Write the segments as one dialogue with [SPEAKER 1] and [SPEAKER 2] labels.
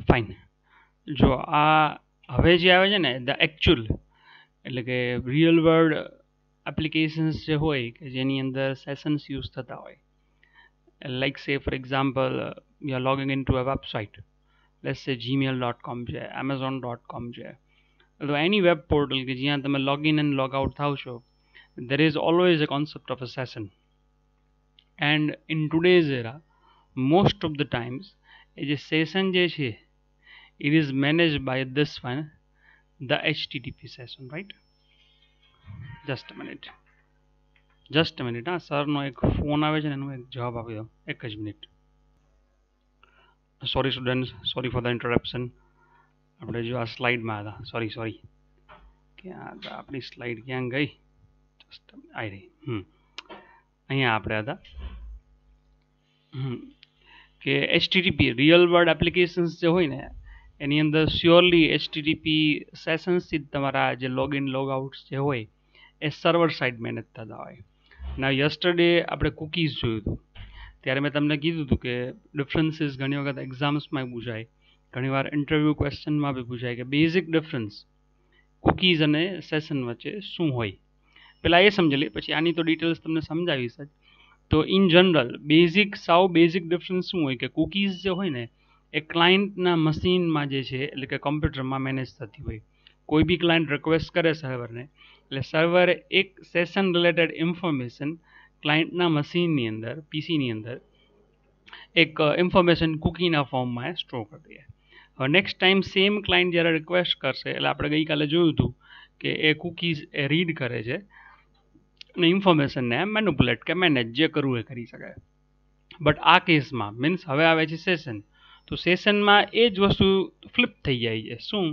[SPEAKER 1] Fine. જો આ હવે જે આવે છે ને ધ એકચ્યુઅલ એટલે કે રિયલ વર્લ્ડ એપ્લિકેશન્સ જે હોય કે જેની અંદર સેશન્સ યુઝ થતા હોય, લાઈક સે for example you are logging in to a website, let's સે gmail.com છે, amazon.com છે, અથવા એની વેબ પોર્ટલ કે જ્યાં તમે લોગિન એન્ડ લોગ આઉટ થાવ છો, there is always a concept of a session. And in today's era, most of the times એ જે સેશન જે છે it is managed by this one, the HTTP session, right? Just a minute. હા સરનો એક phone આવે છે ને એનો એક જવાબ આપી દો, એક જ minute. Sorry students, sorry for the interruption. આપણે જો આ સ્લાઇડમાં હતા, સોરી ક્યાં હતા આપણી સ્લાઇડ, ક્યાં ગઈ? જસ્ટ આવી રહી. અહીંયા આપણે હતા કે HTTP રિયલ વર્લ્ડ એપ્લિકેશન્સ જે હોય ને એની અંદર શ્યોરલી HTTP સેશન્સથી જ તમારા જે લોગિન લોગ આઉટ્સ જે હોય એ સર્વર સાઇડ મેનેજ થતા હોય. ના યસ્ટરડે આપણે કુકીઝ જોયું હતું, ત્યારે મેં તમને કીધું હતું કે ડિફરન્સીસ ઘણી વખત એક્ઝામ્સમાં પૂછાય, ઘણીવાર ઇન્ટરવ્યૂ ક્વેશ્ચનમાં બી પૂછાય કે બેઝિક ડિફરન્સ કુકીઝ અને સેશન વચ્ચે શું હોય. પહેલાં એ સમજી લઈએ, પછી આની તો ડિટેલ્સ તમને સમજાવીશ જ. તો ઇન જનરલ સાવ બેઝિક ડિફરન્સ શું હોય કે કુકીઝ જે હોય ને એ ક્લાયન્ટના મશીનમાં જે છે એટલે કે કમ્પ્યુટરમાં મેનેજ થતી હોય. કોઈ બી ક્લાયન્ટ રિક્વેસ્ટ કરે સર્વરને, એટલે સર્વર એક સેશન રિલેટેડ ઇન્ફોર્મેશન ક્લાયન્ટના મશીનની અંદર, પીસીની અંદર એક ઇન્ફોર્મેશન કુકીના ફોર્મમાં સ્ટોર કરી દે. હવે નેક્સ્ટ ટાઈમ સેમ ક્લાયન્ટ જ્યારે રિક્વેસ્ટ કરશે, એટલે આપણે ગઈકાલે જોયું હતું કે એ કુકીઝ એ રીડ કરે છે અને ઇન્ફોર્મેશનને મેનિપ્યુલેટ કે મેનેજ જે કરવું એ કરી શકે. બટ આ કેસમાં મીન્સ હવે આવે છે સેશન, તો સેશનમાં એ જ વસ્તુ ફ્લિપ થઈ જાય છે. શું?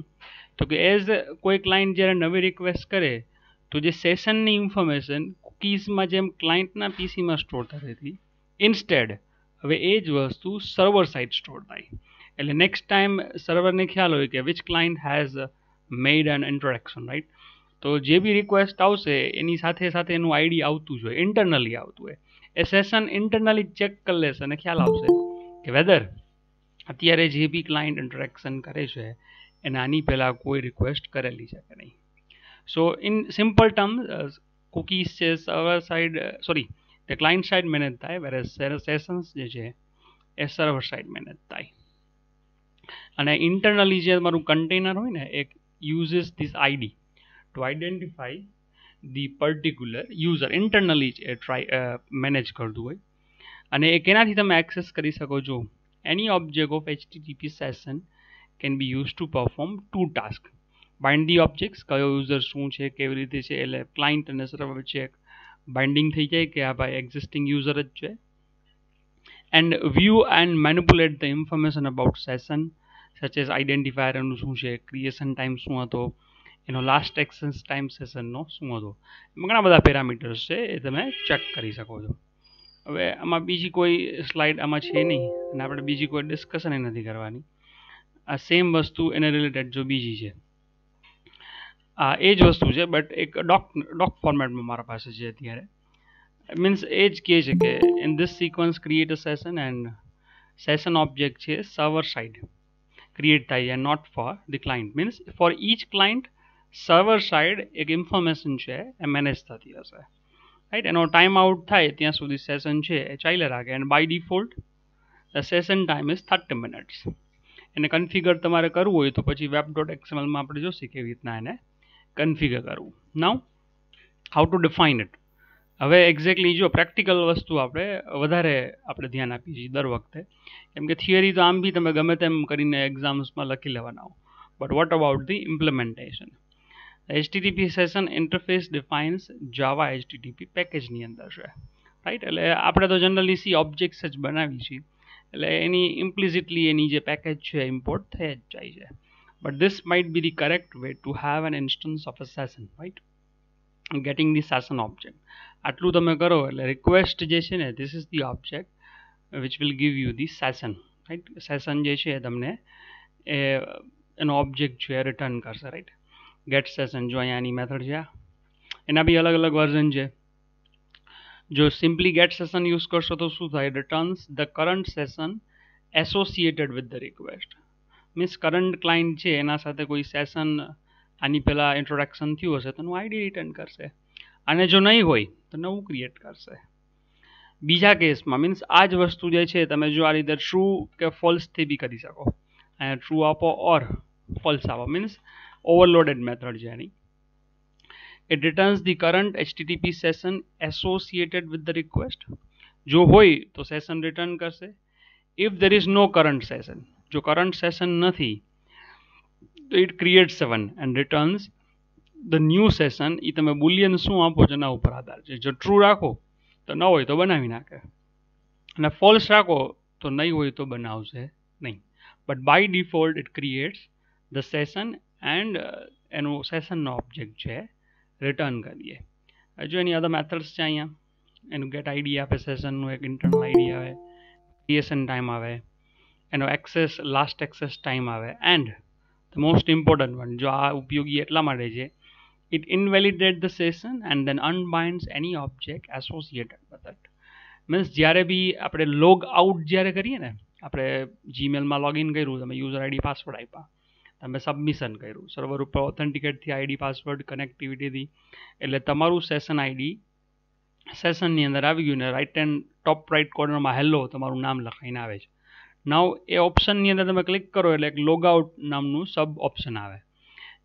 [SPEAKER 1] તો કે એઝ કોઈ ક્લાયન્ટ જ્યારે નવી રિક્વેસ્ટ કરે તો જે સેશનની ઇન્ફોર્મેશન કુકીઝમાં જેમ ક્લાયન્ટના પીસીમાં સ્ટોર થતી હતી, ઇન્સ્ટેડ હવે એ જ વસ્તુ સર્વર સાઇડ સ્ટોર થાય. એટલે નેક્સ્ટ ટાઈમ સર્વરને ખ્યાલ હોય કે which client has made an interaction, right? તો જે બી રિક્વેસ્ટ આવશે એની સાથે સાથે એનું આઈડી આવતું જ હોય, ઇન્ટરનલી આવતું હોય. એ સેશન ઇન્ટરનલી ચેક કરી લેશે અને ખ્યાલ આવશે કે વેધર અત્યારે જે બી ક્લાયન્ટ ઇન્ટરેક્શન કરે છે એને આની પહેલાં કોઈ રિક્વેસ્ટ કરેલી છે કે નહીં. સો ઇન સિમ્પલ ટર્મ કુકીઝ છે સર્વર સાઇડ તે ક્લાયન્ટ સાઇડ મેનેજ થાય, વેરેઝ સેશન્સ જે છે એ સર્વર સાઇડ મેનેજ થાય. અને ઇન્ટરનલી જે તમારું કન્ટેનર હોય ને એક uses this ID to identify the particular user, internally જ મેનેજ કરતું હોય. અને એ કેનાથી તમે એક્સેસ કરી શકો છો? Any object of HTTP session can be use to perform 2 task. Bind the objects, કયો યુઝર શું છે, કેવી રીતે છે, એટલે ક્લાયન્ટ અને સર્વર વચ્ચે બાઇન્ડિંગ થઈ જાય કે આ ભાઈ એક્ઝિસ્ટિંગ યુઝર જ છે. And view and manipulate the information about session, such as identifier એનું શું છે, ક્રિએશન ટાઈમ શું હતો, એનો લાસ્ટ એક્સેસ ટાઈમ સેશનનો શું હતો. એમાં ઘણા બધા પેરામીટર્સ છે, એ તમે ચેક કરી શકો છો. હવે આમાં બીજી કોઈ સ્લાઇડ આમાં છે નહીં અને આપણે બીજી કોઈ ડિસ્કશન નથી કરવાની. આ સેમ વસ્તુ એને રિલેટેડ જો બીજી છે, આ એ જ વસ્તુ છે બટ એક ડોક ફોર્મેટમાં મારા પાસે છે અત્યારે. મીન્સ એ જ કહે છે કે in this sequence create a session and session object છે સર્વર સાઇડ ક્રિએટ થાય છે, not for the client. Means for each client server side એક ઇન્ફોર્મેશન છે એ મેનેજ થતી હશે, રાઈટ? એનો ટાઈમ આઉટ થાય ત્યાં સુધી સેશન છે એ ચાલ્યા રાખે. And by default the session time is 30 minutes. એને કન્ફિગર તમારે કરવું હોય તો પછી web.xmlમાં આપણે જોશે કેવી રીતના એને કન્ફિગર કરવું. નાઉ હાઉ ટુ ડિફાઇન ઇટ. હવે એક્ઝેક્ટલી જો પ્રેક્ટિકલ વસ્તુ વધારે આપણે ધ્યાન આપીએ છીએ દર વખતે, કેમ કે થિયરી તો આમ બી તમે ગમે તેમ કરીને એક્ઝામ્સમાં લખી લેવાના હો. But what about the implementation? HTTP session interface defines Java HTTP પેકેજની અંદર છે, રાઈટ? એટલે આપણે તો જનરલી સી ઓબ્જેક્ટ્સ જ બનાવી છીએ, એટલે એની ઇમ્પ્લિસિટલી એની જે પેકેજ છે ઇમ્પોર્ટ થઈ જ જાય છે. But this might be the correct way to have an instance of a session, right? Getting the session object. આટલું તમે કરો એટલે રિક્વેસ્ટ જે છે ને this is the object which will give you the session, right? Session જે છે તમને એનો ઓબ્જેક્ટ છે રિટર્ન કરશે, રાઈટ? ગેટ સેશન, જો અહીંયાની મેથડ છે, એના બી અલગ અલગ વર્ઝન છે. જો સિમ્પલી ગેટ સેશન યુઝ કરશો તો શું થાય? Returns the current session associated with the request. Means current client છે એના સાથે કોઈ સેશન આની પહેલાં ઇન્ટ્રોડક્શન થયું હશે તો એનું આઈડી રિટર્ન કરશે, અને જો નહીં હોય તો નવું ક્રિએટ કરશે. બીજા કેસમાં મીન્સ આ જ વસ્તુ જે છે તમે જો આ રીતે ટ્રુ કે ફોલ્સથી બી કરી શકો. અને ટ્રુ આપો ઓર ફોલ્સ આપો મીન્સ ઓવરલોડેડ મેથડ છે એની. It returns the current HTTP session associated with the request. જો હોય તો સેશન રિટર્ન કરશે. If there is no current session, જો કરંટ સેશન નથી તો it creates one and returns the new session. એ તમે Boolean શું આપો છો એના ઉપર આધાર છે. જો ટ્રુ રાખો તો ન હોય તો બનાવી નાખે, અને ફોલ્સ રાખો તો નહીં હોય તો બનાવશે નહીં. But by default it creates the session and એનું સેશનનો ઓબ્જેક્ટ છે રિટર્ન કરીએ. હજુ એની અધર મેથડ્સ છે અહીંયા. એનું ગેટ આઈડી આપે, સેશનનું એક ઇન્ટરનલ આઈડી આવે, ક્રિએશન ટાઈમ આવે, એનો એક્સેસ લાસ્ટ એક્સેસ ટાઈમ આવે, and the most important one, જો આ ઉપયોગી એટલા માટે છે, it invalidate the session and then unbinds any object associated with it. Means જ્યારે બી આપણે લોગ આઉટ જ્યારે કરીએ ને, આપણે જીમેલમાં લોગિન કર્યું, તમે યુઝર આઈડી પાસવર્ડ આપ્યા, તમે સબમિશન કર્યું, સર્વર ઉપર ઓથેન્ટિકેટથી આઈડી પાસવર્ડ કનેક્ટિવિટીથી, એટલે તમારું સેશન આઈડી સેશનની અંદર આવી ગયું ને રાઇટ હેન્ડ ટોપ રાઇટ કોર્નરમાં હેલો તમારું નામ લખાઈને આવે છે. નાવ એ ઓપ્શનની અંદર તમે ક્લિક કરો એટલે એક લોગઆઉટ નામનું સબ ઓપ્શન આવે.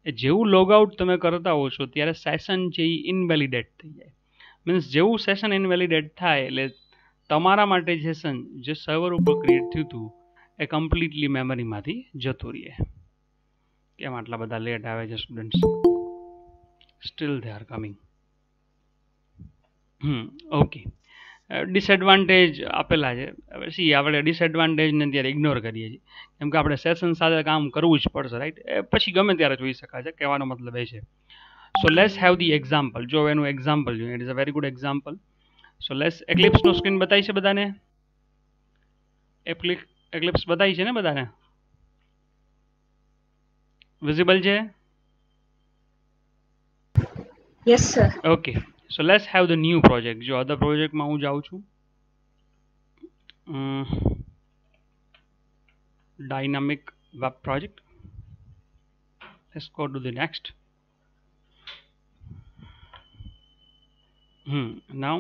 [SPEAKER 1] એ જેવું લોગઆઉટ તમે કરતા હો છો ત્યારે સેશન છે એ ઇનવેલિડેટ થઈ જાય. મીન્સ જેવું સેશન ઇનવેલિડેટ થાય એટલે તમારા માટે સેશન જે સર્વર ઉપર ક્રિએટ થયું હતું એ કમ્પ્લીટલી મેમરીમાંથી જતું રહે. કેમ આટલા બધા લેટ આવે છે students? Steel they are coming. Okay, disadvantage આપેલા છે. હવે સી આપણે ડિસએડવાન્ટેજને ત્યારે ઇગ્નોર કરીએ છીએ, કેમ કે આપણે સેશન સાથે કામ કરવું જ પડશે, રાઈટ? એ પછી ગમે ત્યારે જોઈ શકાય છે, કહેવાનો મતલબ એ છે. So let's have the example. જો એનું એક્ઝામ્પલ જોઈએ, it is a very good example. So let's એક્લિપ્સનો સ્ક્રીન બતાવી છે બધાને? એક્લિપ્સ બતાવી છે ને બધાને? વિઝિબલ છે?
[SPEAKER 2] Yes sir.
[SPEAKER 1] Okay, so let's have the new project. જો અધર પ્રોજેક્ટમાં હું જાઉં છું, dynamic web project. Let's go to the next. Now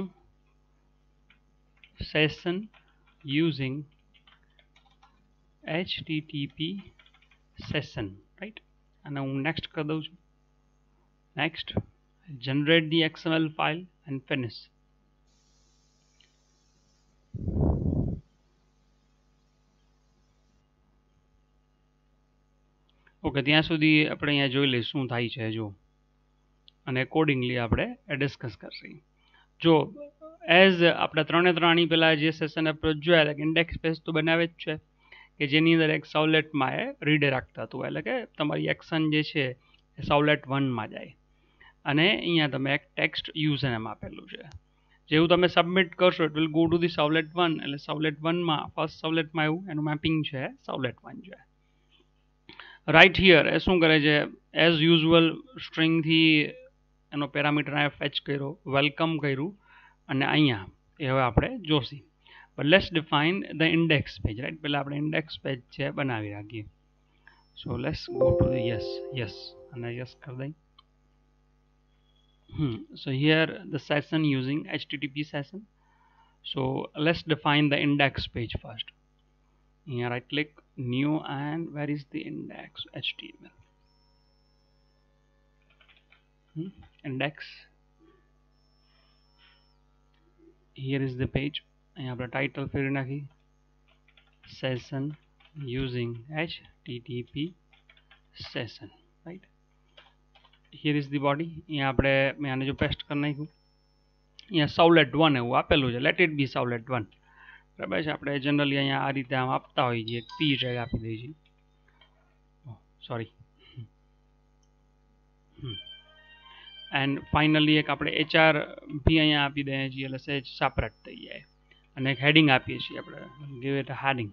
[SPEAKER 1] session using HTTP session, right? And now next कर दूँ. Next, generate the XML file and finish. Okay, ત્યાં સુધી આપણે અહીંયા જોઈ લઈએ શું થાય છે જો, અને એકોર્ડિંગલી આપણે ડિસ્કસ કરશે. જો એઝ આપણે ત્રણે ત્રણની પહેલાં જે સેશન એપ્રોચ જોયા, ઇન્ડેક્સ પેજ તો બનાવે જ છે કે જેની અંદર એક સાવલેટમાં એ રીડાયરેક્ટ થતું, એટલે કે તમારી એક્શન જે છે એ સાવલેટ 1માં જાય, અને અહીંયા તમે એક ટેક્સ્ટ યુઝરનેમ આપેલું છે. જેવું તમે સબમિટ કરશો it will go to the servlet 1, એટલે સાવલેટ 1માં ફર્સ્ટ સાવલેટમાં એવું એનું મેપિંગ છે સાવલેટ 1 છે. રાઇટ હિયર એ શું કરે છે, એઝ યુઝ્યુઅલ સ્ટ્રિંગથી એનો પેરામીટર આ ફેચ કર્યો, વેલકમ કર્યું, અને અહીંયા એ હવે આપણે Joshi. But let's define the index page, right? પહેલાં આપણે ઇન્ડેક્સ પેજ છે બનાવી રાખીએ. So let's go to the yes અને યસ કરી દઈ. So here the session using HTTP session. So let's define the index page first. Here right click, new, and where is the index? HTML. Index. Here is the page. यहाँ पर title फिर नाखी session using HTTP session, right? Here is the body. यहाँ આપણે મેં આને જો paste કરી નાખ્યું, અહીંયા સાવલેટ 1 એવું આપેલું છે, લેટ ઇટ બી સાવલેટ 1. બરાબર છે? આપણે જનરલી અહીંયા આ રીતે આમ આપતા હોઈએ છીએ, પી ટેગ આપી દઈએ છીએ. સોરી. એન્ડ ફાઇનલી એક આપણે HR ભી અહીંયા આપી દઈએ છીએ, એટલે સહેજ સેપરેટ થઈ જાય, અને એક હેડિંગ આપીએ છીએ આપણે, give it a heading,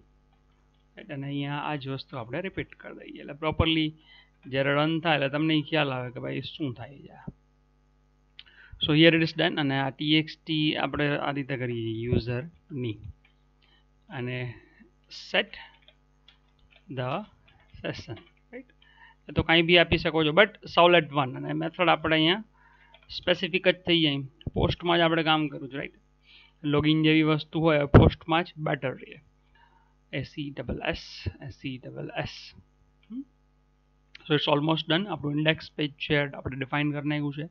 [SPEAKER 1] right? અને અહીંયા આ જ વસ્તુ આપણે રિપીટ કરી દઈએ, એટલે પ્રોપરલી જ્યારે રન થાય એટલે તમને ખ્યાલ આવે કે ભાઈ શું થાય છે. સો હિયર ઇટ ઇઝ ડન. અને આ TXT આપણે આ રીતે કરીએ યુઝરની, અને સેટ ધ સેશન, રાઈટ. એ તો કંઈ બી આપી શકો છો, બટ Sowlet1 અને મેથડ આપણે અહીંયા સ્પેસિફિક જ થઈ જાય. પોસ્ટમાં જ આપણે કામ કરવું છે, રાઈટ. લોગિન જેવી વસ્તુ હોય પોસ્ટમાં જ બેટર રહે. SESS. So it's almost done. આપણું ઇન્ડેક્સ પેજ છે આપણે ડિફાઇન કરી નાખ્યું છે.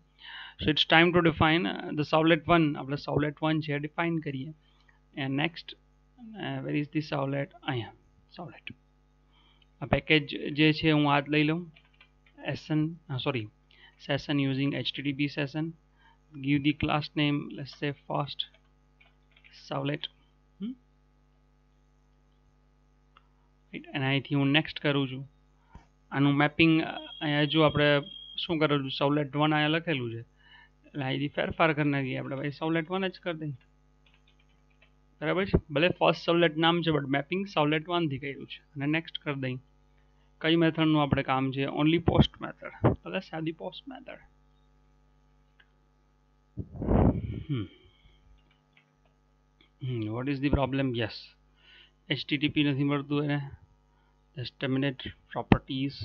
[SPEAKER 1] So it's time to define the Sowlet1. આપણે Sowlet1 છે ડિફાઇન કરીએ. And next where is the Sowlet? અહીંયા Sowlet. આ પેકેજ જે છે હું હાથ લઈ લઉં. Session using HTTP session. Give the class name, let's say first Sowlet. અને અહીંથી હું નેક્સ્ટ કરું છું. આનું મેપિંગ અહીંયા જો આપણે શું કરેલું છે, Sowlet1 અહીંયા લખેલું છે, એટલે અહીંથી ફેરફાર કરી નાખીએ આપણે. ભાઈ Sowlet1 જ કરી દઈએ, બરાબર છે. ભલે ફર્સ્ટ Sowlet નામ છે બટ મેપિંગ Sowlet1 થી કર્યું છે. અને નેક્સ્ટ કરી દઈએ. કઈ મેથડનું આપણે કામ છે? Only post method. એટલે સાદી post method. What is the problem? Yes, HTTP નથી મળતું એને. Just a minute. Properties,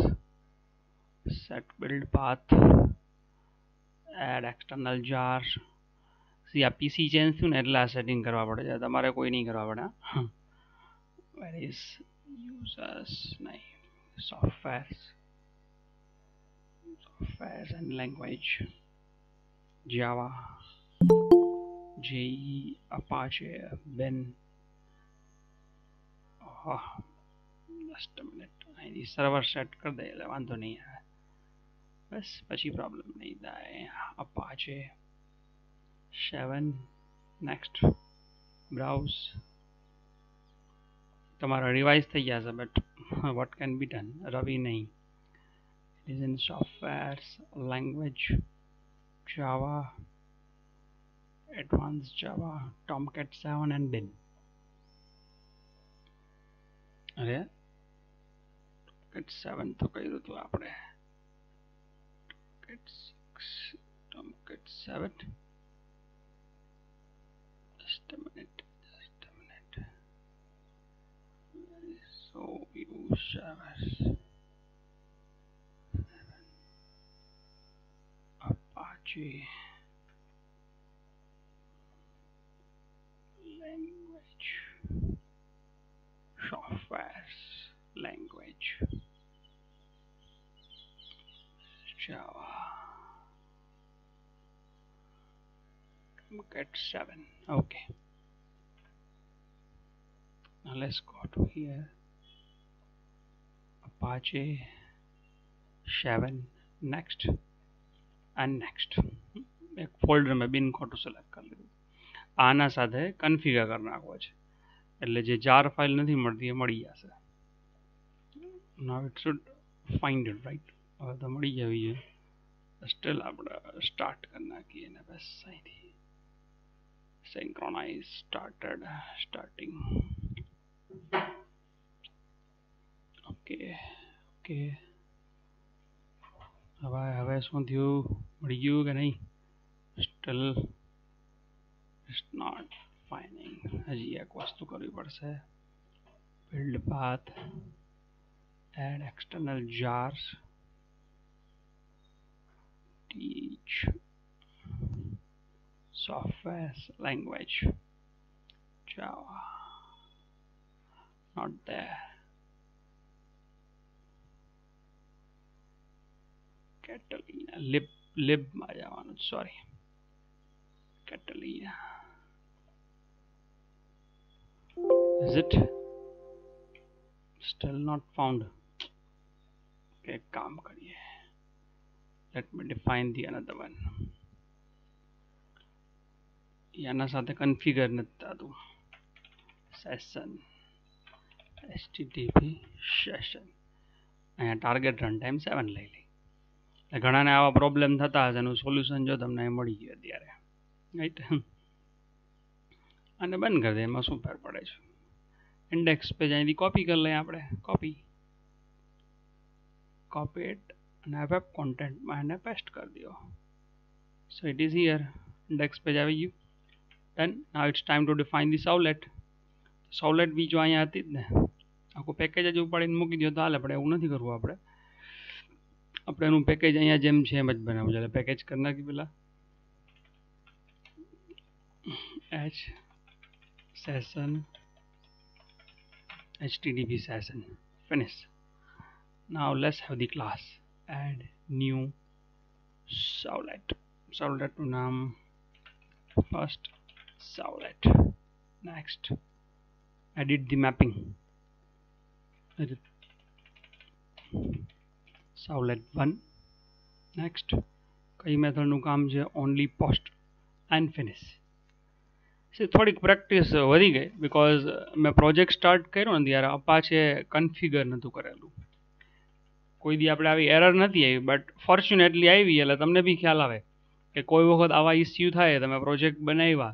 [SPEAKER 1] set build path, add external jar. See, આ PC ચેન્જ થયું ને એટલે આ સેટિંગ કરવા પડે છે, તમારે કોઈ નહીં કરવા પડે. Where is users? નહીં, softwares and language, Java, JE, Apache, Ben. Just a minute. અહીંથી સર્વર સેટ કરી દઈએ એટલે વાંધો નહીં આવે. બસ પછી પ્રોબ્લેમ નહીં થાય. Apache 7. Next browse. તમારા રિવાઇઝ થઈ જશે but what can be done. Ravi નહીં. It is in softwares, language, Java, advanced Java, Tomcat 7 and bin. અરે Tomcat 7 તો કર્યું હતું આપણે. Tomcat 7. Just a minute. So users, Apache, language, softwares, language, Java, Tomcat 7. Okay. Now let's go to here. Apache 7. Next and next. એક folder મેં બિન ખોટું select કરી લીધું. આના સાથે કન્ફિગર કરી નાખવો છે એટલે જે જાર ફાઇલ નથી મળતી એ મળી જશે. Now it should find it, right. હવે તો મળી જવી છે. સ્ટીલ આપણે સ્ટાર્ટ કરી નાખીએ ને બસ અહીંથી સિંક્રોનાઇઝ સ્ટાર્ટિંગ. ઓકે. હવે શું થયું? મળી ગયું કે નહીં? Still it's not finding. હજી એક વસ્તુ કરવી પડશે. Build path, add external jars, teach software language, Java. Not there. Catalina, lib માં જવાનું. Sorry, Catalina. Is it still not found? Okay, काम करिए. Let me define the another one. याना સાથે કન્ફિગર નથી થતું. Session HTTP session. અહીંયા target run time 7 લઈ લઈ. ઘણાને આવા પ્રોબ્લેમ થતા હશે. એનું સોલ્યુશન જો તમને મળી ગયું અત્યારે, રાઈટ. અને બંધ કરી દે, એમાં શું ફેર પડે છે? ઇન્ડેક્સ પેજ અહીંથી કોપી કરી લઈએ આપણે. કોપી ઇટ અને વેબ કોન્ટેન્ટમાં એને પેસ્ટ કરી દો. So it is here. Index page આવી ગયું. Done. Now it's time to define the Sowlet. Sowlet બી જો અહીંયા હતી જ ને, આખું પેકેજ જ ઉપાડીને મૂકી દો તો હાલે, પણ એવું નથી કરવું આપણે. આપણે એનું પેકેજ અહીંયા જેમ છે એમ જ બનાવવું છે. એટલે પેકેજ કરી નાખી પેલા h session http session finish. Now let's have the class. Add new servlet નું નામ first servlet. Next edit the mapping. servlet 1. Next કઈ મેથડ નું કામ છે? only post and finish. થોડીક પ્રેક્ટિસ વધી ગઈ બિકોઝ મેં પ્રોજેક્ટ સ્ટાર્ટ કર્યો ને ત્યારે અપાચે કન્ફિગર નહોતું કરેલું. કોઈ દી આપણે આવી એરર નથી આવી, બટ ફોર્ચ્યુનેટલી આવી. એટલે તમને બી ખ્યાલ આવે કે કોઈ વખત આવા ઇસ્યુ થાય, તમે પ્રોજેક્ટ બનાવ્યા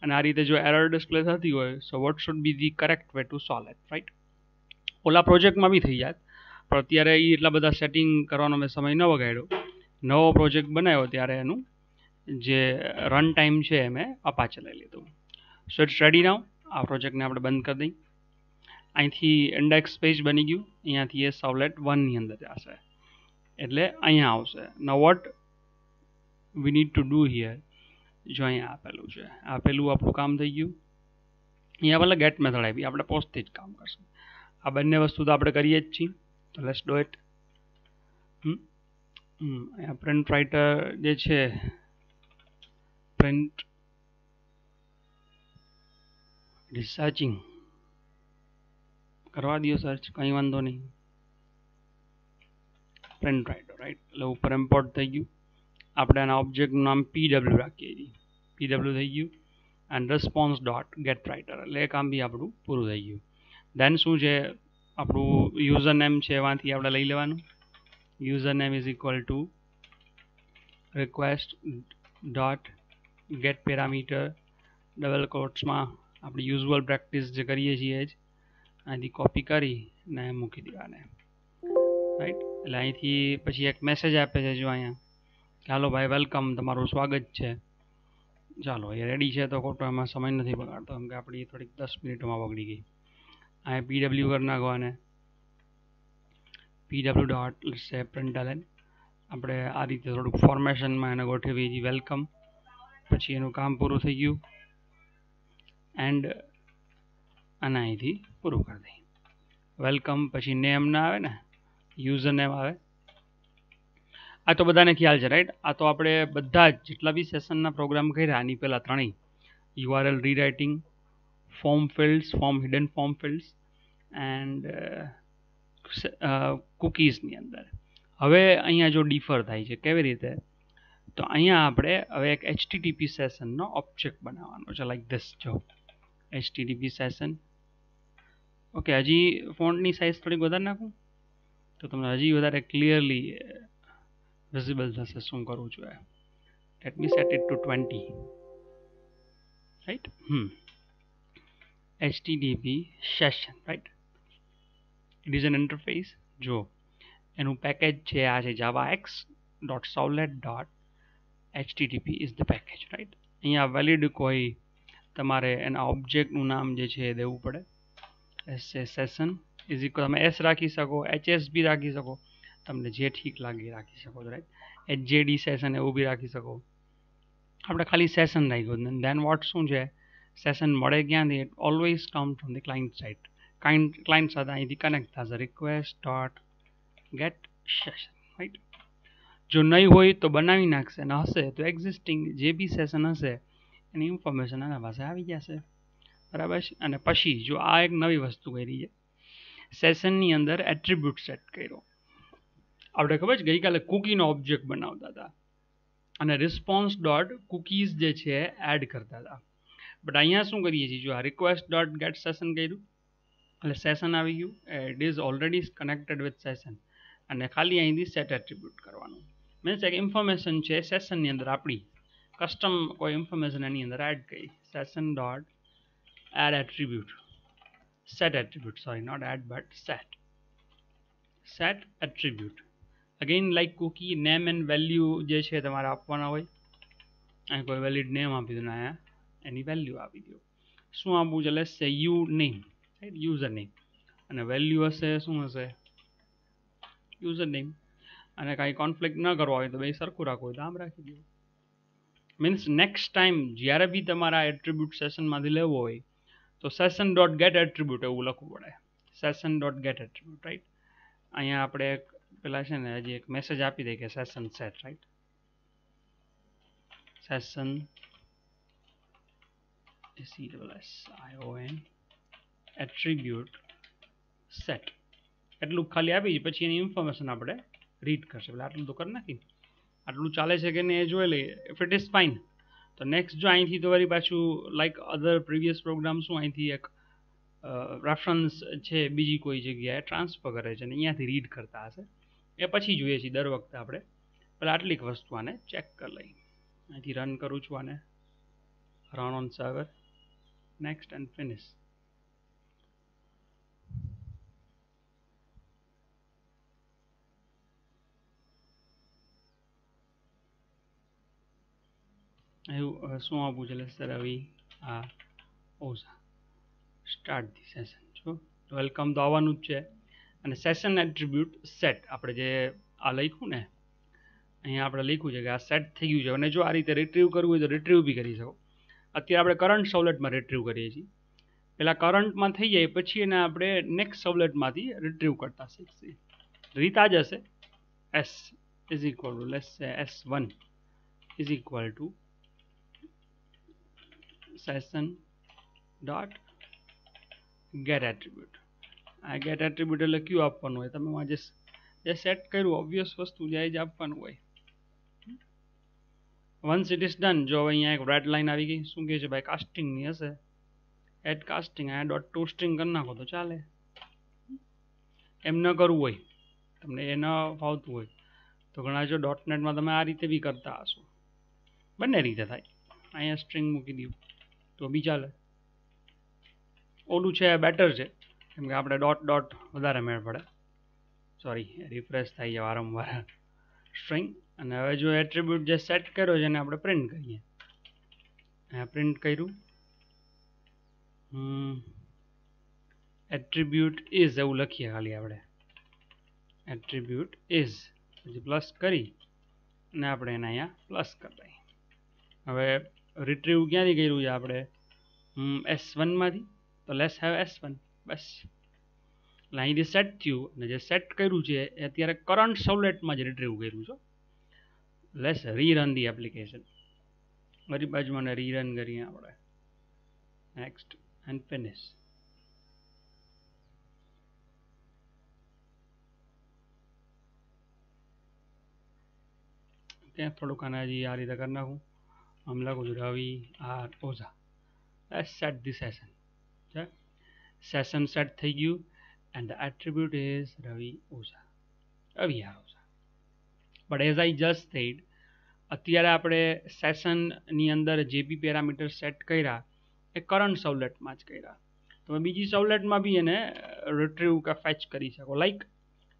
[SPEAKER 1] અને આ રીતે જો એરર ડિસ્પ્લે થતી હોય, so what should be the correct way to solve it, right? ઓલા પ્રોજેક્ટમાં બી થઈ જાય, પણ અત્યારે એ એટલા બધા સેટિંગ કરવાનો મેં સમય ન વગાડ્યો. નવો પ્રોજેક્ટ બનાવ્યો ત્યારે એનું જે રન ટાઈમ છે એ મેં અપાચે લઈ લીધું. સો ઇટ્સ રેડી નાઉ. આ પ્રોજેક્ટને આપણે બંધ કરી દઈએ. અહીંથી ઇન્ડેક્સ પેજ બની ગયું. અહીંયાથી એ servlet 1 ની અંદર જશે, એટલે અહીંયા આવશે. નાઉ what we need to do here, જો અહીંયા આપેલું છે, આપેલું આપણું કામ થઈ ગયું. અહીંયા પહેલાં ગેટ મેથડ આવી, આપણે પોસ્ટથી જ કામ કરશું. આ બંને વસ્તુ તો આપણે કરીએ જ છીએ, તો લેટ્સ ડુ ઇટ. અહીંયા પ્રિન્ટ રાઇટર જે છે, પ્રિન્ટ સર્ચિંગ કરવા દો, સર્ચ કંઈ વાંધો નહીં. Print writer, right? એટલે ઉપર ઇમ્પોર્ટ થઈ ગયું. આપણે આના ઓબ્જેક્ટનું નામ pw રાખીએ છીએ. pw થઈ ગયું. And response dot get writer, એટલે એ કામ બી આપણું પૂરું થઈ ગયું. દેન શું છે, આપણું યુઝર નેમ છે એમાંથી આપણે લઈ લેવાનું. User name is equal to request dot get parameter double કોટ્સમાં આપણી યુઝ્યુઅલ પ્રેક્ટિસ જે કરીએ છીએ જ અહીંથી કોપી કરીને મૂકી દેવાને, રાઈટ? એટલે અહીંથી પછી એક મેસેજ આપે છે, જો અહીંયા કે હાલો ભાઈ વેલકમ, તમારું સ્વાગત છે. ચાલો એ રેડી છે, તો ખોટો એમાં સમય નથી બગાડતો, કેમ કે આપણી થોડીક 10 મિનિટમાં બગડી ગઈ. અહીંયા pw કરી નાખવાને, pw ડોટ સે println. આપણે આ રીતે થોડુંક ફોર્મેશનમાં એને ગોઠવી હતી, વેલકમ. પછી એનું કામ પૂરું થઈ ગયું. એન્ડ અને અહીંથી પૂરું કરી દઈએ. વેલકમ પછી નેમ ના આવે ને, યુઝર નેમ આવે. આ તો બધાને ખ્યાલ છે, રાઈટ? આ તો આપણે બધા જ જેટલા બી સેશનના પ્રોગ્રામ કર્યા આની પહેલાં ત્રણેય, URL rewriting, form fields, form hidden form fields and કુકીઝની અંદર. હવે અહીંયા જો ડિફર થાય છે, કેવી રીતે? તો અહીંયા આપણે હવે એક HTTP સેશનનો ઓબ્જેક્ટ બનાવવાનો છે, લાઈક ધીસ. જો HTTP સેશન. ઓકે, હજી ફોન્ટની સાઇઝ થોડીક વધારે નાખું તો તમને હજી વધારે ક્લિયરલી વિઝિબલ થશે શું કરું છું એ. Let me set it to 20, right? HTTP session, right? It is an interface. જો એનું પેકેજ છે આ છે javax.servlet.http is the package, right? અહીંયા વેલિડ કોઈ તમારે એના ઓબ્જેક્ટનું નામ જે છે એ દેવું પડે. સેશન ઇઝ ઇક્વલ, તમે એસ રાખી શકો, HS બી રાખી શકો, તમને જે ઠીક લાગે રાખી શકો, રાઈટ? HJD સેશન એવું બી રાખી શકો. આપણે ખાલી સેશન રાખ્યું. દેન વોટ શું છે, સેશન મળે ક્યાંથી? It always come from the client side. Client સાથે અહીંથી કનેક્ટ થશે, request dot get session, right? જો નહીં હોય તો બનાવી નાખશે, અને હશે તો એક્ઝિસ્ટિંગ જે બી સેશન હશે એની ઇન્ફોર્મેશન આના પાસે આવી જશે, બરાબર છે? અને પછી જો આ એક નવી વસ્તુ કરી છે, સેશનની અંદર એટ્રીબ્યુટ સેટ કર્યો. આપણે ખબર છે ગઈકાલે કુકીનો ઓબ્જેક્ટ બનાવતા હતા અને રિસ્પોન્સ ડોટ કુકીઝ જે છે એડ કરતા હતા. બટ અહીંયા શું કરીએ છીએ, જો આ રિક્વેસ્ટ ડોટ ગેટ સેશન કર્યું એટલે સેશન આવી ગયું. It is already connected with session, અને ખાલી અહીંથી સેટ એટ્રીબ્યુટ કરવાનું. મીન્સ એક ઇન્ફોર્મેશન છે સેશનની અંદર, આપણી કસ્ટમ કોઈ ઇન્ફોર્મેશન એની અંદર એડ કરી. Session dot add attribute, set attribute, sorry not add but set attribute. Again like cookie, name and value જે છે તમારે આપવાના હોય. અહીં કોઈ વેલિડ નેમ આપી દો ને અહીંયા એની વેલ્યુ આપી દો. શું આપવું છે? લેટ્સ સે you name, right? User name. અને વેલ્યુ હશે શું હશે યુઝર નેમ. અને કાંઈ કોન્ફ્લિક્ટ ન કરવો હોય તો બે સરખું રાખવું હોય તો આમ રાખી દો. મીન્સ નેક્સ્ટ ટાઈમ જ્યારે બી તમારા એટ્રીબ્યુટ સેશનમાંથી લેવો હોય તો સેશન ડોટ ગેટ એટ્રીબ્યુટ એવું લખવું પડે. Session dot get attribute right. અહીંયા આપણે પેલા છે ને હજી એક મેસેજ આપી દઈએ કે session set right. Session SESSION attribute set એટલું ખાલી આપી પછી એની ઇન્ફોર્મેશન આપણે રીડ કરશે. એટલે આટલું તો કરી નાખી. આટલું ચાલે છે કે નહીં એ જોઈ લઈએ. ઇફ ઇટ ઇઝ ફાઇન તો નેક્સ્ટ જો અહીંથી તો વળી પાછું લાઈક અધર પ્રીવિયસ પ્રોગ્રામ શું અહીંથી એક રેફરન્સ છે બીજી કોઈ જગ્યાએ ટ્રાન્સફર કરે છે અને અહીંયાથી રીડ કરતા હશે એ પછી જોઈએ છીએ દર વખતે આપણે. પહેલાં આટલીક વસ્તુ આને ચેક કરી લઈએ. અહીંથી રન કરું છું આને. Run on server. Next and finish. એવું શું આપવું છે sir Ravi Ojha start the session. જો વેલકમ તો આવવાનું જ છે. અને સેશન એટ્રીબ્યુટ સેટ આપણે જે આ લખ્યું ને અહીંયા આપણે લખ્યું છે કે આ સેટ થઈ ગયું છે. અને જો આ રીતે રિટ્રીવ કરવું હોય તો રિટ્રીવ બી કરી શકો. અત્યારે આપણે કરંટ સવલેટમાં રિટ્રીવ કરીએ છીએ. પહેલાં કરંટમાં થઈ જાય પછી એને આપણે નેક્સ્ટ સવલેટમાંથી રિટ્રીવ કરતા શીખીએ. રીત આ જ હશે. S is equal to let's say S1 is equal to session dot get attribute. આ ગેટ એટ્રીબ્યુટ એટલે ક્યુ આપવાનું હોય. તમે જે સેટ કર્યું ઓબ્વિયસ વસ્તુ જે જ આપવાનું હોય. Once it is done. જો અહીંયા એક રેડ લાઇન આવી ગઈ શું કહે છે ભાઈ કાસ્ટિંગની હશે. એડ કાસ્ટિંગ આ ડોટ ટુ સ્ટ્રિંગ કરી નાખો તો ચાલે. એમ ન કરવું હોય તમને એ ન ફાવતું હોય તો ઘણા જો ડોટનેટમાં તમે આ રીતે બી કરતા હશો. બંને રીતે થાય. અહીંયા સ્ટ્રિંગ મૂકી દઉં તો બી ચાલે. ઓલું છે બેટર છે કેમ કે આપણે ડોટ ડોટ વધારે મેળ પડે. સોરી રિફ્રેશ થાય છે વારંવાર સ્ટ્રિંગ. અને હવે જો એટ્રીબ્યુટ જે સેટ કર્યો છે એને આપણે પ્રિન્ટ કરીએ. પ્રિન્ટ કર્યું એટ્રીબ્યુટ ઇઝ એવું લખીએ ખાલી આપણે. એટ્રીબ્યુટ ઇઝ પછી પ્લસ કરી અને આપણે એને અહીંયા પ્લસ કરી દઈએ. હવે રિટ્રીવ ક્યાંથી કર્યું છે આપણે S1માંથી તો લેટ્સ હેવ S1 બસ. એટલે અહીંથી સેટ થયું અને જે સેટ કર્યું છે એ અત્યારે કરંટ સવલેટમાં જ રિટ્રીવ કર્યું છે. Let's rerun the application. મારી બાજુમાં રીરન કરીએ આપણે. Next and finish. ત્યાં થોડુંક આને હજી આ રીતે કરી નાખું. આમ લખું છું Ravi R Ojha. Let's set the session. છે સેશન સેટ થઈ ગયું and the attribute is Ravi Ojha. Ravi R Ojha. But as I just said અત્યારે આપણે સેશનની અંદર જે બી પેરામીટર સેટ કર્યા એ કરંટ સવલેટમાં જ કર્યા. તમે બીજી સવલેટમાં બી એને રિટ્રીવ કે ફેચ કરી શકો. લાઈક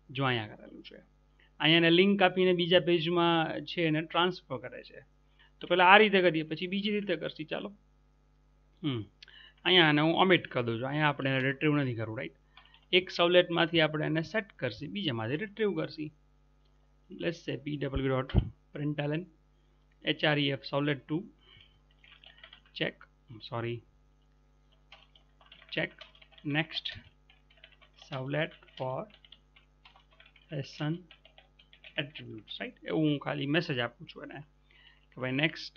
[SPEAKER 1] જો અહીંયા કરેલું છે. અહીંયા એને લિંક આપીને બીજા પેજમાં છે એને ટ્રાન્સફર કરે છે. તો પહેલાં આ રીતે કરીએ પછી બીજી રીતે કરશી. ચાલો અહીંયા આને હું ઓમિટ કરી દઉં છું. અહીંયા આપણે એને રિટ્રીવ નથી કરવું રાઈટ. એક સવલેટમાંથી આપણે એને સેટ કરશી બીજામાંથી રિટ્રીવ કરશી. લેટ્સ સે pw.println href સવલેટ 2 check next સવલેટ for session attributes right. એવું હું ખાલી મેસેજ આપું છું એને કે ભાઈ નેક્સ્ટ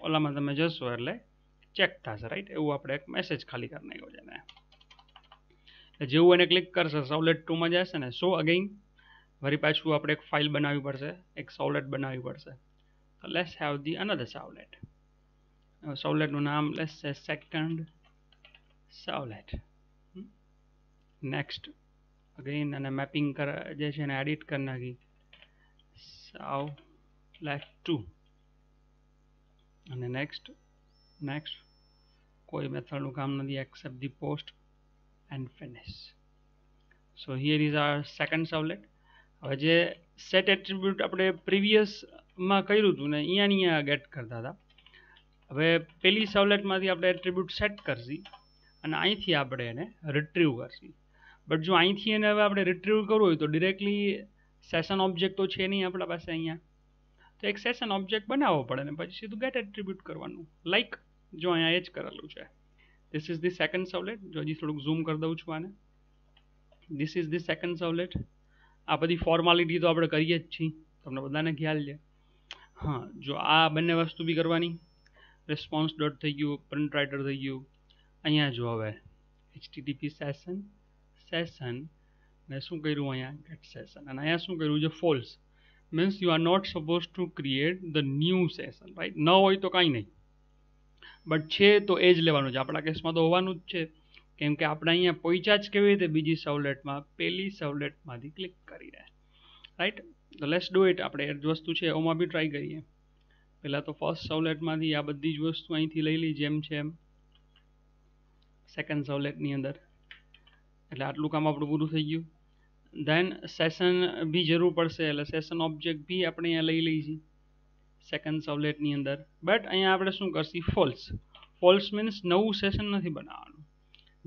[SPEAKER 1] ઓલામાં તમે જશો એટલે ચેક થશે રાઈટ. એવું આપણે એક મેસેજ ખાલી કરી નાખ્યો છે એને. જેવું એને ક્લિક કરશે સવલેટ 2માં જશે ને સો અગેઇન વળી પાછું આપણે એક ફાઇલ બનાવવી પડશે. એક સવલેટ બનાવવી પડશે. તો લેટ્સ હેવ ધી અનધર સવલેટ. સવલેટનું નામ લેટ્સ સે સેકન્ડ સવલેટ. નેક્સ્ટ અગેઇન અને મેપિંગ જે છે એને એડિટ કરી નાખી સવલેટ 2 અને નેક્સ્ટ કોઈ મેથડનું કામ નથી except the post and finish. So here is our second servlet. હવે જે સેટ એટ્રીબ્યુટ આપણે પ્રીવિયસમાં કર્યું હતું ને અહીંયા ગેટ કરતા હતા. હવે પેલી સવલેટમાંથી આપણે એટ્રીબ્યુટ સેટ કરશી અને અહીંથી આપણે એને રિટ્રીવ કરશી. બટ જો અહીંથી એને હવે આપણે રિટ્રીવ કરવું હોય તો ડિરેક્ટલી સેશન ઓબ્જેક્ટ તો છે નહીં આપણા પાસે અહીંયા, તો એક સેશન ઓબ્જેક્ટ બનાવવો પડે ને પછી સીધું ગેટ એટ્રીબ્યુટ કરવાનું. લાઈક જો અહીંયા એ જ કરેલું છે. This is the second servlet. જો હજી થોડુંક ઝૂમ કરી દઉં છું આને. This is the second servlet. આ બધી ફોર્માલિટી તો આપણે કરીએ જ છીએ, તમને બધાને ખ્યાલ છે. હા, જો આ બંને વસ્તુ બી કરવાની. રિસ્પોન્સ ડોટ થઈ ગયું, પ્રિન્ટ રાઇટર થઈ ગયું. અહીંયા જો હવે HTTP સેશન ને શું કર્યું અહીંયા ગેટ સેશન, અને અહીંયા શું કર્યું છે false. Means you are not suppose to create the new session, right. ન હોય તો કાંઈ નહીં, બટ છે તો એ જ લેવાનું છે. આપણા કેસમાં તો હોવાનું જ છે, કેમ કે આપણે અહીંયા પહોંચ્યા જ કેવી રીતે બીજી સર્વલેટમાં, પહેલી સર્વલેટમાંથી ક્લિક કરીને, રાઈટ. તો લેટ્સ ડુ ઇટ. આપણે એ જ વસ્તુ છે ઓમાં બી ટ્રાય કરીએ. પહેલાં તો ફર્સ્ટ સર્વલેટમાંથી આ બધી જ વસ્તુ અહીંથી લઈ લઈ જેમ છે એમ સેકન્ડ સર્વલેટની અંદર. એટલે આટલું કામ આપણું પૂરું થઈ ગયું. ધેન સેશન બી જરૂર પડશે, એટલે સેશન ઓબ્જેક્ટ બી આપણે અહીંયા લઈ લઈશું સેકન્ડ સર્વલેટની અંદર. બટ અહીંયા આપણે શું કરશું ફોલ્સ. ફોલ્સ મીન્સ નવું સેશન નથી બનાવવાનું,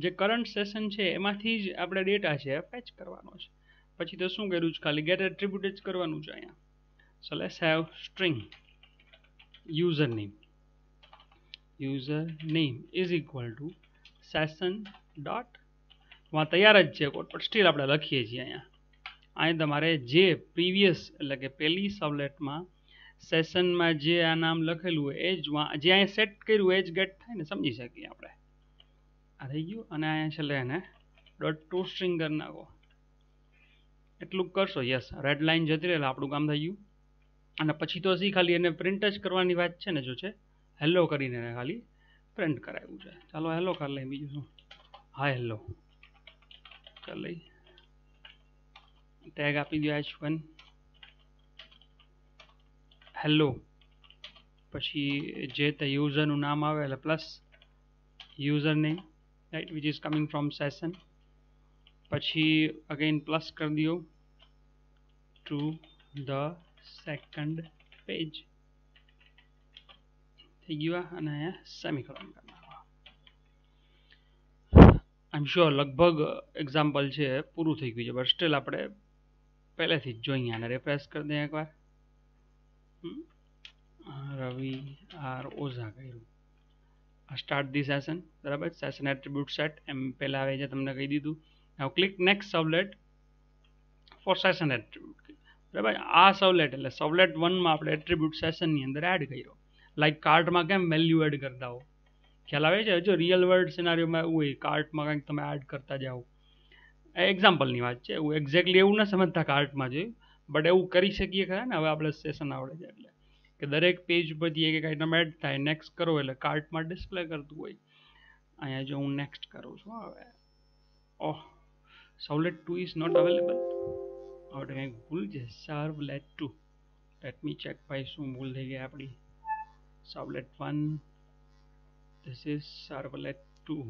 [SPEAKER 1] જે કરંટ સેશન છે એમાંથી જ આપણે ડેટા છે ફેચ કરવાનો છે. પછી તો શું કર્યું છે, ખાલી ગેટ એટ્રીબ્યુટ જ કરવાનું છે અહીંયા. સો let's have string user name is equal to session dot, માં તૈયાર જ છે કોડ, પણ સ્ટીલ આપણે લખીએ છીએ અહીંયા. અહીં તમારે જે પ્રીવિયસ એટલે કે પહેલી સર્વલેટમાં સેશનમાં જે આ નામ લખેલું હોય એ જ જે અહીંયા સેટ કર્યું એ જ ગેટ થાય ને, સમજી શકીએ આપણે. આ થઈ ગયું. અને અહીંયા છેલ્લે એને ડોટ ટુ સ્ટ્રિંગ કરી નાખો. એટલું કરશો, યસ, રેડ લાઇન જતી રહે એટલે આપણું કામ થઈ ગયું. અને પછી તો હજી ખાલી એને પ્રિન્ટ જ કરવાની વાત છે ને, જો છે હેલો કરીને એને ખાલી પ્રિન્ટ કરાવ્યું છે. ચાલો હેલો કરી લઈએ, બીજું શું. હા હેલો ચાલ લઈ, ટેગ આપી દો h1 હેલો. પછી જે તે યુઝરનું નામ આવે એટલે plus user name, right, which is coming from session. પછી અગેન પ્લસ કરી દો ટુ ધ સેકન્ડ પેજ. થઈ ગયું. અને અહીંયા સેમિકોલન કરી નાખો. આઈ એમ શ્યોર લગભગ એક્ઝામ્પલ છે પૂરું થઈ ગયું છે, બટ સ્ટીલ આપણે પહેલેથી જ જોઈએ. આને રિફ્રેશ કરી દઈએ એકવાર. રવિ આર ઓઝા કર્યું. સ્ટાર્ટ ધી સેશન, બરાબર. સેશન એટ્રીબ્યુટ સેટ એમ પહેલાં આવે છે, તમને કહી દીધું. હવે click next servlet for session attribute, બરાબર. આ સર્વલેટ એટલે સર્વલેટ 1માં આપણે એટ્રીબ્યુટ સેશનની અંદર એડ કર્યો. લાઈક કાર્ટમાં કેમ વેલ્યુ એડ કરતા હો, ખ્યાલ આવે છે. જો રિયલ વર્લ્ડ સિનારીઓમાં એવું હોય, કાર્ટમાં કંઈક તમે એડ કરતા જાઓ. એક્ઝામ્પલની વાત છે, એવું એક્ઝેક્ટલી એવું ન સમજતા કાર્ટમાં જોયું, બટ એવું કરી શકીએ ખરા ને. હવે આપણે સેશન આવડે છે એટલે કે દરેક પેજ પરથી એક એક આઇટમ એડ થાય, નેક્સ્ટ કરો એટલે કાર્ટમાં ડિસ્પ્લે કરતું હોય. અહીંયા જો હું નેક્સ્ટ કરું છું, હવે ઓહ સર્વલેટ 2 ઇઝ નોટ અવેલેબલ. હવે કંઈક ભૂલ છે. સર્વલેટ 2, લેટ મી ચેક ભાઈ શું ભૂલ થઈ ગઈ આપણી. સર્વલેટ 1, ધીસ ઇઝ સર્વલેટ 2.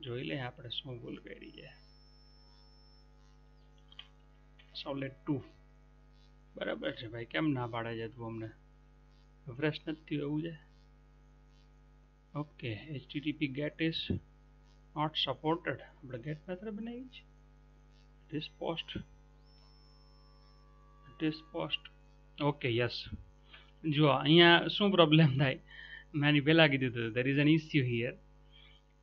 [SPEAKER 1] જોઈ લે આપણે શું ભૂલ કરી છે. સર્વલેટ 2 બરાબર છે ભાઈ, કેમ ના પાડે છે તું અમને? રિફ્રેશ નથી એવું છે. Okay, HTTP get is not supported. આપણે ગેટ મેથડ બનાવી છે. this post okay yes. જો અહીંયા શું પ્રોબ્લેમ થાય, મેં એની પહેલાં કીધું હતું, there is an issue here.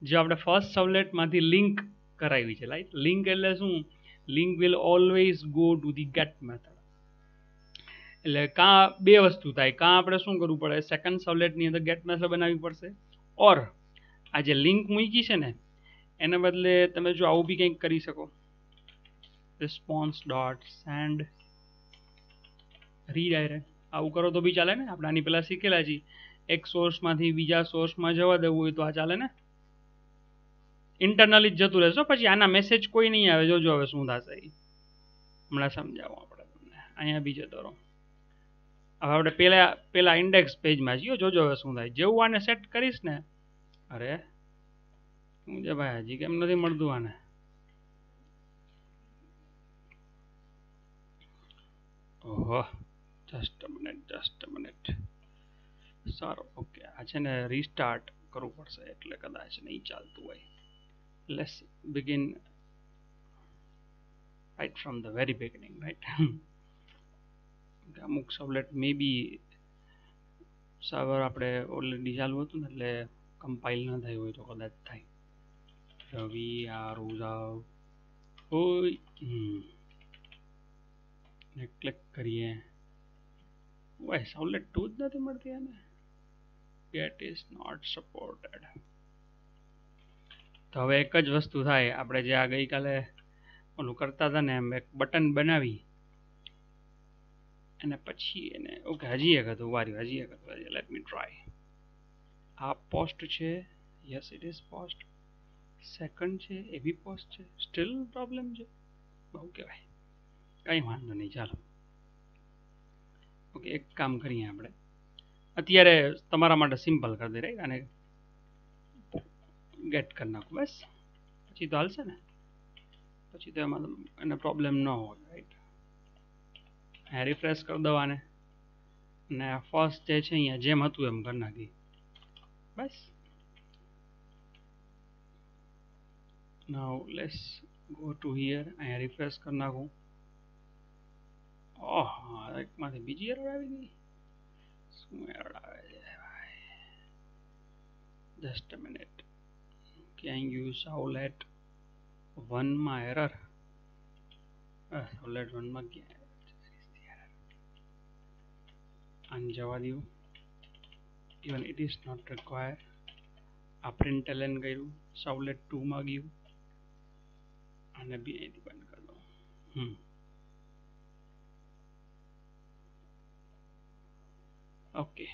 [SPEAKER 1] જો આપણે ફર્સ્ટ સર્વલેટમાંથી લિંક કરાવી છે, રાઈટ. લિંક એટલે શું? Link will always go to the get method. એટલે કાં બે વસ્તુ થાય, કાં આપણે શું કરવું પડે, સેકન્ડ સર્વલેટની અંદર ગેટ મેથડ બનાવવી પડશે, ઓર આ જે લિંક મૂકી છે ને એના બદલે તમે જો આવું બી કંઈક કરી શકો, રિસ્પોન્સ ડોટ સેન્ડ રીડાયરેક્ટ. આવું કરો તો બી ચાલે ને. આપણે આની પહેલાં શીખેલા છીએ, એક સોર્સમાંથી બીજા સોર્સમાં જવા દેવું હોય તો આ ચાલે ને. ઇન્ટરનલી જ જતું રહેશો, પછી આના મેસેજ કોઈ નહીં આવે. જોજો હવે શું થશે, હમણાં સમજાવો આપણે તમને. અહીંયા બી જતો રહો. હવે આપણે પહેલા ઇન્ડેક્સ પેજમાં છીએ, જોજો હવે શું થાય. જેવું આને સેટ કરીશ ને, અરે શું છે ભાઈ, હજી કેમ નથી મળતું આને? ઓહો, જસ્ટ અ મિનિટ. સારું, ઓકે. આ છે ને રીસ્ટાર્ટ કરવું પડશે એટલે કદાચ નહીં ચાલતું હોય. Let's begin right from the very beginning, right? અમુક સર્વલેટ મે બી સર્વર આપણે ઓલરેડી ચાલુ હતું ને એટલે કમ્પાઇલ ન થયું હોય તો કદાચ થાય. રવિ આરુજાવ ઓય ને ક્લિક કરીએ. ઓય સર્વલેટ 2 જ નથી મળતી આને. get is not supported. તો હવે એક જ વસ્તુ થાય, આપણે જે આ ગઈકાલે ઓલું કરતા હતા ને એમ એક બટન બનાવી અને પછી એને ઓકે હજી એક હતું વાર્યું હજી એક હતું. Let me try. આ પોસ્ટ છે, yes it is post. Second છે એ બી પોસ્ટ છે, સ્ટીલ પ્રોબ્લેમ છે. બહુ કહેવાય, કંઈ વાંધો નહીં, ચાલો. ઓકે એક કામ કરીએ આપણે અત્યારે તમારા માટે સિમ્પલ કરી દે રાઈટ, અને ગેટ કરી નાખું બસ, પછી તો હાલશે ને, પછી તો એમાં એને પ્રોબ્લેમ ન હોય રાઈટ. રિફ્રેશ કરી દવાને અને ફર્સ્ટ જે છે અહીંયા જેમ હતું એમ કરી નાખી બસ. નાઉ લેટ્સ ગો ટુ હિયર, અહીંયા રિફ્રેશ કરી નાખું. ઓહ એકમાંથી બીજી એરર આવી ગઈ. શું એરર આવે છે ભાઈ? Just a minute. Can you servlet 1 માં એરર? સાવલેટ 1 માં ક્યાં આને જવા દઉં. Even it is not require. આ પ્રિન્ટ એલએન કર્યું, સાવલેટ 2 માં ગયું, આને બી અહીંથી બંધ કરી દઉં. ઓકે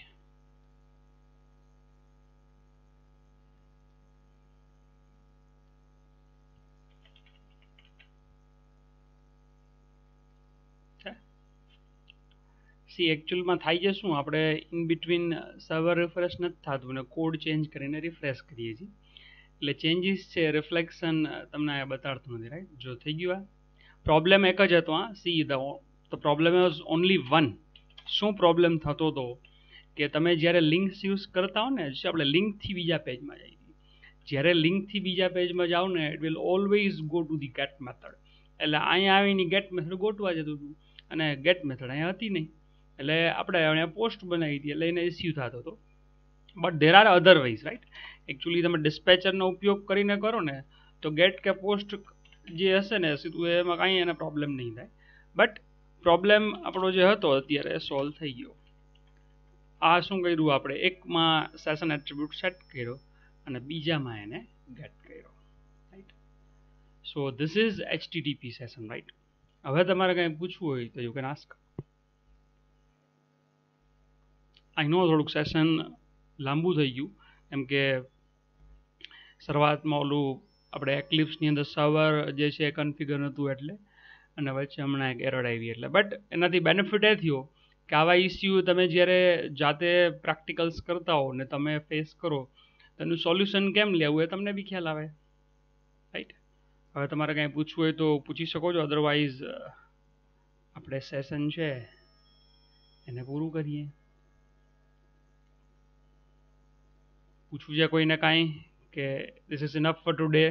[SPEAKER 1] સી એકચ્યુઅલમાં થાય છે શું, આપણે ઇન બિટવીન સર્વર રિફ્રેશ નથી થતું ને કોડ ચેન્જ કરીને રિફ્રેશ કરીએ છીએ એટલે ચેન્જીસ છે રિફ્લેક્શન તમને આ બતાડતું નથી રાઈટ. જો થઈ ગયું આ પ્રોબ્લેમ એક જ હતો. હા see the problem was only one. શું પ્રોબ્લેમ થતો હતો કે તમે જ્યારે લિંક્સ યુઝ કરતા હો ને, જે આપણે લિંકથી બીજા પેજમાં જઈએ, જ્યારે લિંકથી બીજા પેજમાં જાઓ ને it will always go to the get method. એટલે અહીંયા આવીને ગેટ મેથડ ગોટવા જતું હતું અને ગેટ મેથડ અહીંયા હતી નહીં, એટલે આપણે અહીંયા પોસ્ટ બનાવી હતી એટલે એને ઇસ્યુ થતો હતો. But there are otherwise right. Actually તમે ડિસ્પેચરનો ઉપયોગ કરીને કરો ને તો ગેટ કે પોસ્ટ જે હશે ને સીધું એમાં કાંઈ એને પ્રોબ્લેમ નહીં થાય. બટ પ્રોબ્લેમ આપણો જે હતો અત્યારે સોલ્વ થઈ ગયો. આ શું કર્યું આપણે, એકમાં સેશન એટ્રીબ્યુટ સેટ કર્યો અને બીજામાં એને ગેટ કર્યો right. So this is HTTP session right. હવે તમારે કંઈ પૂછવું હોય તો યુ કેન આસ્ક. આઈ નો થોડુંક સેશન લાંબુ થઈ ગયું એમ કે શરૂઆતમાં ઓલું આપણે એક્લિપ્સની અંદર સર્વર જે છે એ કન્ફિગર નહોતું એટલે, અને વચ્ચે હમણાં એક એરર આવી એટલે. બટ એનાથી બેનિફિટ એ થયો કે આવા ઇસ્યુ તમે જ્યારે જાતે પ્રેક્ટિકલ્સ કરતા હો ને તમે ફેસ કરો તો એનું સોલ્યુશન કેમ લેવું એ તમને બી ખ્યાલ આવે રાઈટ. હવે તમારે કાંઈ પૂછવું હોય તો પૂછી શકો છો, અદરવાઇઝ આપણે સેશન છે એને પૂરું કરીએ. પૂછવું છે કોઈને કાંઈ કે this is enough four today?